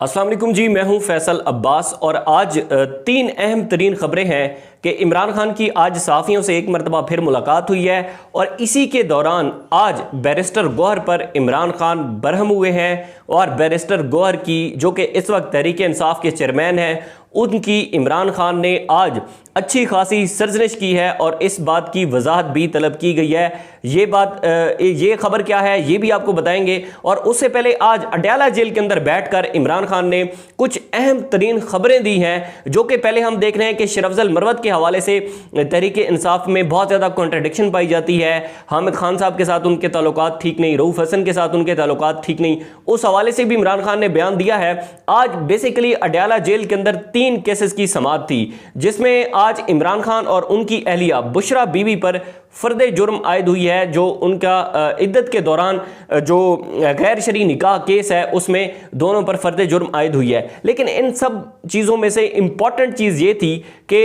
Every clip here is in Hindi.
अस्सलाम वालेकुम जी, मैं हूं फैसल अब्बास और आज तीन अहम तरीन खबरें हैं कि इमरान खान की आज सहाफ़ियों से एक मरतबा फिर मुलाकात हुई है और इसी के दौरान आज बैरिस्टर गौहर पर इमरान खान बरहम हुए हैं और बैरिस्टर गौहर की जो कि इस वक्त तहरीक इंसाफ के चेयरमैन हैं उनकी इमरान खान ने आज अच्छी खासी सरजनिश की है और इस बात की वजाहत भी तलब की गई है। ये खबर क्या है ये भी आपको बताएंगे और उससे पहले आज अडयाला जेल के अंदर बैठकर इमरान खान ने कुछ अहम तरीन खबरें दी हैं जो कि पहले हम देख रहे हैं कि शरफजल मरवत के हवाले से तहरीक इंसाफ में बहुत ज़्यादा कॉन्ट्रडिक्शन पाई जाती है। हामिद खान साहब के साथ उनके ताल्लुकात ठीक नहीं, रऊफ हसन के साथ उनके ताल्लुकात ठीक नहीं, उस हवाले से भी इमरान खान ने बयान दिया है। आज बेसिकली अडयाला जेल के अंदर 3 केसेस की समाअत थी जिसमें आज इमरान खान और उनकी अहलिया बुशरा बीवी पर फर्द जुर्म आयद हुई है। जो उनका इद्दत के दौरान जो गैर शरई निकाह केस है उसमें दोनों पर फर्द जुर्म आयद हुई है। लेकिन इन सब चीज़ों में से इम्पॉर्टेंट चीज़ ये थी कि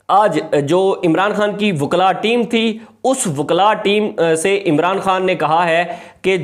आज जो इमरान खान की वकला टीम थी उस वकला टीम से इमरान खान ने कहा है कि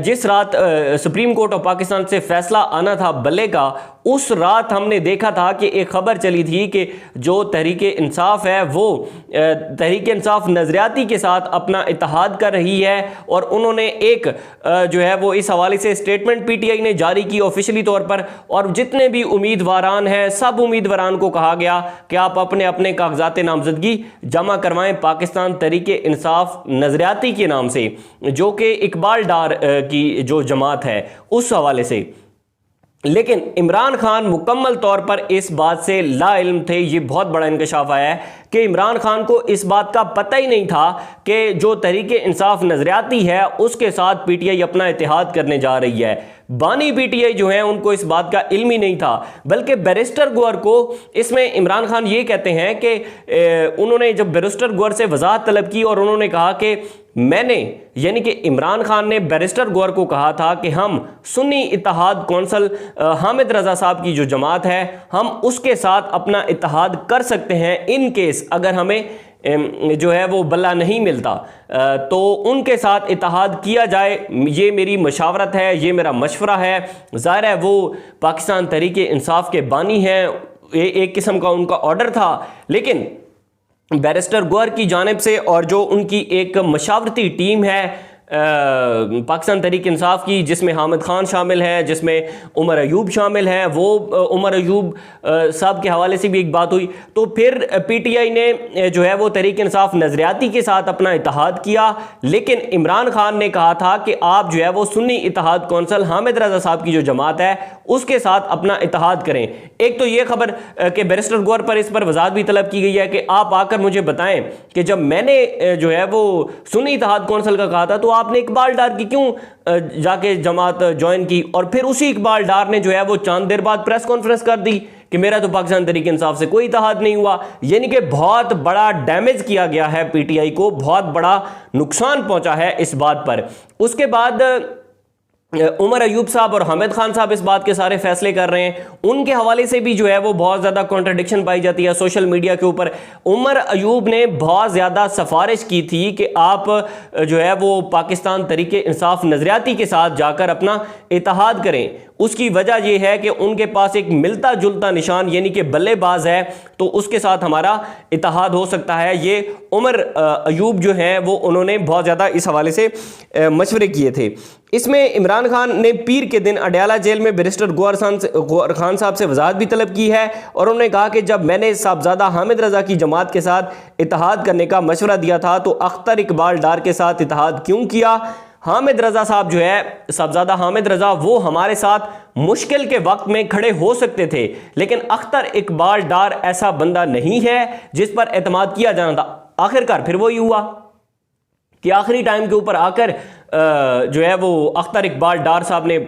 जिस रात सुप्रीम कोर्ट ऑफ पाकिस्तान से फैसला आना था बल्ले का, उस रात हमने देखा था कि एक खबर चली थी कि जो तहरीक इंसाफ है वो तहरीक इंसाफ नज़रियाती के साथ अपना इत्तेहाद कर रही है और उन्होंने एक जो है वो इस हवाले से स्टेटमेंट पीटीआई ने जारी की ऑफिशियली तौर पर और जितने भी उम्मीदवारान हैं सब उम्मीदवारान को कहा गया कि आप अपने अपने कागजात नामजदगी जमा करवाएं पाकिस्तान तहरीक इंसाफ नज़रियाती के नाम से, जो कि इकबाल डार की जो जमात है उस हवाले से। लेकिन इमरान खान मुकम्मल तौर पर इस बात से ला इल्म थे। ये बहुत बड़ा इंकशाफ आया है कि इमरान खान को इस बात का पता ही नहीं था कि जो तहरीक इंसाफ नज़रियाती है उसके साथ पीटीआई अपना इत्तेहाद करने जा रही है। बानी पीटीआई जो है उनको इस बात का इल्म ही नहीं था, बल्कि बैरिस्टर गौहर को इसमें इमरान खान ये कहते हैं कि उन्होंने जब बैरिस्टर गौहर से वजाहत तलब की और उन्होंने कहा कि मैंने यानी कि इमरान खान ने बैरिस्टर गौहर को कहा था कि हम सुन्नी इत्तेहाद कौंसल हामिद रजा साहब की जो जमात है हम उसके साथ अपना इत्तेहाद कर सकते हैं इन केस अगर हमें जो है वो बल्ला नहीं मिलता तो उनके साथ इत्तेहाद किया जाए। ये मेरी मशावरत है, ये मेरा मशवरा है। ज़ाहिर है वो पाकिस्तान तहरीक इंसाफ के बानी हैं, एक किस्म का उनका ऑर्डर था। लेकिन बैरिस्टर गौहर की जानिब से और जो उनकी एक मशावरती टीम है पाकिस्तान तहरीक इंसाफ की, जिसमें हामिद खान शामिल है, जिसमें उमर अयूब शामिल है, वो उमर अयूब साहब के हवाले से भी एक बात हुई। तो फिर पीटीआई ने जो है वो तहरीक इंसाफ नज़रियाती के साथ अपना इत्तेहाद किया, लेकिन इमरान खान ने कहा था कि आप जो है वो सुन्नी इत्तेहाद कौंसल हामिद रजा साहब की जो जमात है उसके साथ अपना इत्तेहाद करें। एक तो ये खबर कि बैरिस्टर गौहर पर इस पर वजाहत भी तलब की गई है कि आप आकर मुझे बताएं कि जब मैंने जो है वो सुन्नी इत्तेहाद कौंसल का कहा था तो आपने इकबाल डार की क्यों जाके जमात ज्वाइन की। और फिर उसी इकबाल डार ने जो है वो चांद देर बाद प्रेस कॉन्फ्रेंस कर दी कि मेरा तो पाकिस्तान तहरीक इंसाफ से कोई इत्तेहाद नहीं हुआ। यानी कि बहुत बड़ा डैमेज किया गया है पीटीआई को, बहुत बड़ा नुकसान पहुंचा है इस बात पर। उसके बाद उमर अयूब साहब और हामिद खान साहब इस बात के सारे फैसले कर रहे हैं, उनके हवाले से भी जो है वो बहुत ज़्यादा कॉन्ट्रडिक्शन पाई जाती है सोशल मीडिया के ऊपर। उमर अयूब ने बहुत ज़्यादा सिफारिश की थी कि आप जो है वो पाकिस्तान तहरीक इंसाफ नज़रियाती के साथ जाकर अपना इत्तेहाद करें। उसकी वजह यह है कि उनके पास एक मिलता जुलता निशान यानी कि बल्लेबाज है, तो उसके साथ हमारा इत्तेहाद हो सकता है। ये उमर अयूब जो हैं वो उन्होंने बहुत ज़्यादा इस हवाले से मशवरे किए थे। इसमें इमरान खान ने पीर के दिन अडयाला जेल में बैरिस्टर गौहर खान साहब से वजाहत भी तलब की है और उन्होंने कहा कि जब मैंने साहबजादा हामिद रजा की जमात के साथ इत्तेहाद करने का मशवरा दिया था तो अख्तर इकबाल डार के साथ इत्तेहाद क्यों किया। हामिद रजा साहब जो है साहबजादा हामिद रजा वो हमारे साथ मुश्किल के वक्त में खड़े हो सकते थे, लेकिन अख्तर इकबाल डार ऐसा बंदा नहीं है जिस पर एतमाद किया जाना था। आखिरकार फिर वही हुआ कि आखिरी टाइम के ऊपर आकर जो है वो अख्तर इकबाल डार साहब ने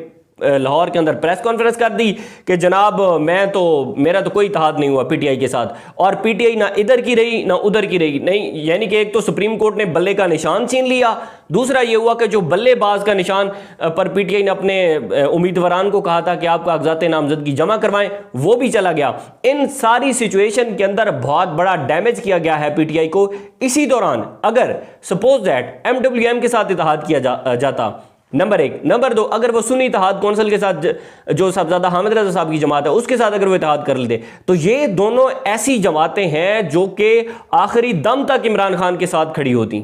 लाहौर के अंदर प्रेस कॉन्फ्रेंस कर दी कि जनाब मेरा तो कोई इत्तेहाद नहीं हुआ पीटीआई के साथ। और पीटीआई ना इधर की रही ना उधर की रही नहीं, यानी कि एक तो सुप्रीम कोर्ट ने बल्ले का निशान छीन लिया, दूसरा ये हुआ कि जो बल्लेबाज का निशान पर पीटीआई ने अपने उम्मीदवारान को कहा था कि आप कागजात नामजदगी जमा करवाएं वो भी चला गया। इन सारी सिचुएशन के अंदर बहुत बड़ा डैमेज किया गया है पीटीआई को। इसी दौरान अगर सपोज दैट एमडब्ल्यूएम के साथ इत्तेहाद किया जाता नंबर एक। नंबर दो, अगर वो सुन्नी इत्तेहाद कौंसिल के साथ जो साहबजादा हामिद रजा साहब की जमात है उसके साथ अगर वो इत्तेहाद कर लेते, तो ये दोनों ऐसी जमातें हैं जो कि आखिरी दम तक इमरान खान के साथ खड़ी होती,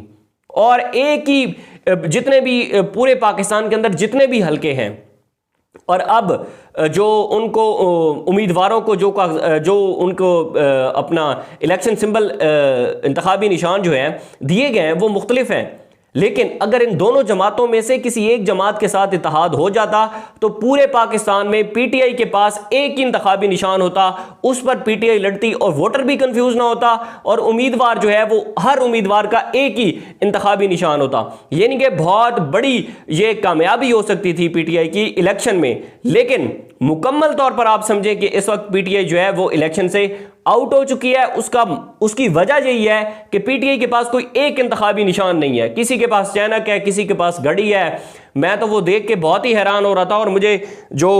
और एक ही जितने भी पूरे पाकिस्तान के अंदर जितने भी हलके हैं, और अब जो उनको उम्मीदवारों को जो उनको अपना इलेक्शन सिंबल इंतखाबी निशान जो है दिए गए हैं वो मुख्तलिफ हैं, लेकिन अगर इन दोनों जमातों में से किसी एक जमात के साथ इत्तेहाद हो जाता तो पूरे पाकिस्तान में पीटीआई के पास एक ही इंतखाबी निशान होता, उस पर पीटीआई लड़ती और वोटर भी कंफ्यूज ना होता, और उम्मीदवार जो है वो हर उम्मीदवार का एक ही इंतखाबी निशान होता। यानी कि बहुत बड़ी ये कामयाबी हो सकती थी पीटीआई की इलेक्शन में। लेकिन मुकम्मल तौर पर आप समझें कि इस वक्त पीटीआई जो है वो इलेक्शन से आउट हो चुकी है। उसकी वजह यही है कि पीटीआई के पास कोई एक इंतखाबी निशान नहीं है, किसी के पास चैनक है, किसी के पास घड़ी है। मैं तो वो देख के बहुत ही हैरान हो रहा था, और मुझे जो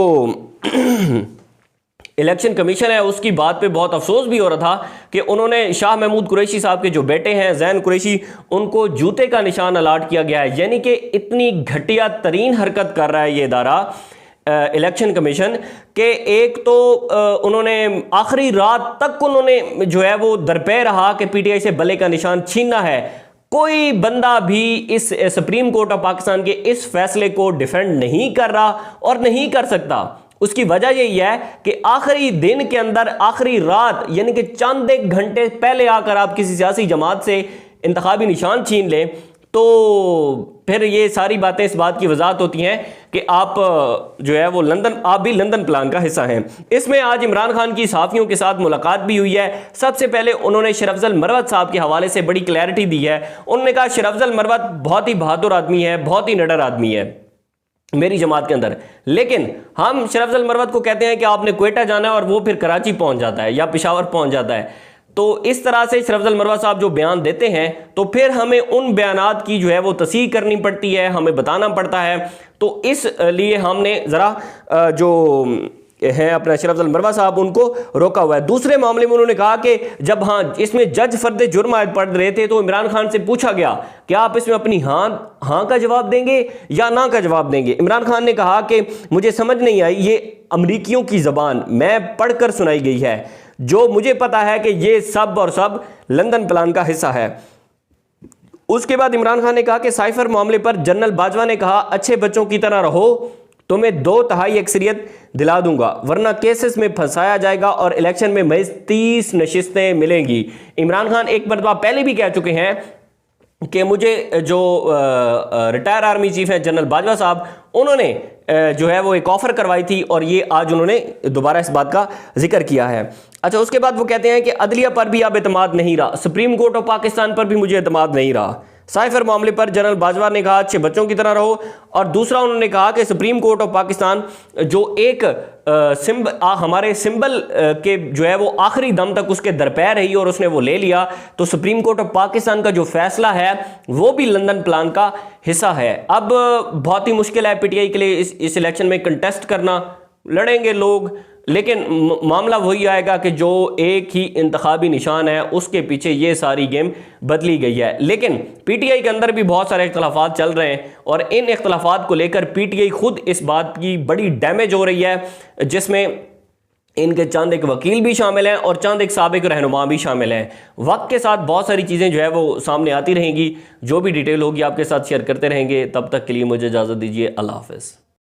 इलेक्शन कमीशन है उसकी बात पे बहुत अफसोस भी हो रहा था कि उन्होंने शाह महमूद कुरैशी साहब के जो बेटे हैं जैन कुरैशी, उनको जूते का निशान अलाट किया गया है। यानी कि इतनी घटिया तरीन हरकत कर रहा है ये इदारा इलेक्शन कमीशन के। एक तो उन्होंने आखिरी रात तक उन्होंने जो है वो दरपे रहा कि पीटीआई से बल्ले का निशान छीनना है। कोई बंदा भी इस सुप्रीम कोर्ट ऑफ पाकिस्तान के इस फैसले को डिफेंड नहीं कर रहा और नहीं कर सकता। उसकी वजह यही है कि आखिरी दिन के अंदर, आखिरी रात, यानी कि चंद एक घंटे पहले आकर आप किसी सियासी जमात से इंतखाबी निशान छीन लें, तो फिर ये सारी बातें इस बात की वजाहत होती हैं कि आप जो है वो आप भी लंदन प्लान का हिस्सा हैं। इसमें आज इमरान खान की सहाफ़ियों के साथ मुलाकात भी हुई है। सबसे पहले उन्होंने शरफजल मरवत साहब के हवाले से बड़ी क्लैरिटी दी है। उन्होंने कहा शरफजल मरवत बहुत ही बहादुर आदमी है, बहुत ही निडर आदमी है मेरी जमात के अंदर, लेकिन हम शरफजल मरवत को कहते हैं कि आपने क्वेटा जाना है और वो फिर कराची पहुंच जाता है या पेशावर पहुंच जाता है। तो इस तरह से शरफजल मरवत साहब जो बयान देते हैं तो फिर हमें उन बयानात की जो है वो तस्दीक करनी पड़ती है, हमें बताना पड़ता है। तो इस लिए हमने ज़रा जो है अपना शरफजल मरवत साहब उनको रोका हुआ है। दूसरे मामले में उन्होंने कहा कि जब इसमें जज फर्द जुर्म आयत पढ़ रहे थे तो इमरान खान से पूछा गया कि आप इसमें अपनी हाँ का जवाब देंगे या ना का जवाब देंगे। इमरान खान ने कहा कि मुझे समझ नहीं आई, ये अमरीकियों की ज़बान मैं पढ़कर सुनाई गई है, जो मुझे पता है कि ये सब और सब लंदन प्लान का हिस्सा है। उसके बाद इमरान खान ने कहा कि साइफर मामले पर जनरल बाजवा ने कहा अच्छे बच्चों की तरह रहो, तुम्हें 2/3 अक्सरियत दिला दूंगा वरना केसेस में फंसाया जाएगा और इलेक्शन में महज 30 नशिस्तें मिलेंगी। इमरान खान एक मरतबा पहले भी कह चुके हैं कि मुझे जो रिटायर आर्मी चीफ है जनरल बाजवा साहब, उन्होंने जो है वो एक ऑफर करवाई थी और ये आज उन्होंने दोबारा इस बात का जिक्र किया है। अच्छा, उसके बाद वो कहते हैं कि अदलिया पर भी अब एतमाद नहीं रहा, सुप्रीम कोर्ट ऑफ पाकिस्तान पर भी मुझे एतमाद नहीं रहा। साइफर मामले पर जनरल बाजवा ने कहा अच्छे बच्चों की तरह रहो, और दूसरा उन्होंने कहा कि सुप्रीम कोर्ट ऑफ पाकिस्तान जो एक हमारे सिंबल के जो है वो आखिरी दम तक उसके दरपैर रही और उसने वो ले लिया, तो सुप्रीम कोर्ट ऑफ पाकिस्तान का जो फैसला है वो भी लंदन प्लान का हिस्सा है। अब बहुत ही मुश्किल है पीटीआई के लिए इस इलेक्शन में कंटेस्ट करना, लड़ेंगे लोग, लेकिन मामला वही आएगा कि जो एक ही इंतखाबी निशान है उसके पीछे ये सारी गेम बदली गई है। लेकिन पीटीआई के अंदर भी बहुत सारे इख्तलाफात चल रहे हैं और इन इख्तलाफात को लेकर पीटीआई खुद इस बात की बड़ी डैमेज हो रही है, जिसमें इनके चंद एक वकील भी शामिल हैं और चंद एक साबिक रहनुमा भी शामिल हैं। वक्त के साथ बहुत सारी चीज़ें जो है वो सामने आती रहेंगी, जो भी डिटेल होगी आपके साथ शेयर करते रहेंगे। तब तक के लिए मुझे इजाज़त दीजिए, अल्लाह हाफ़िज़।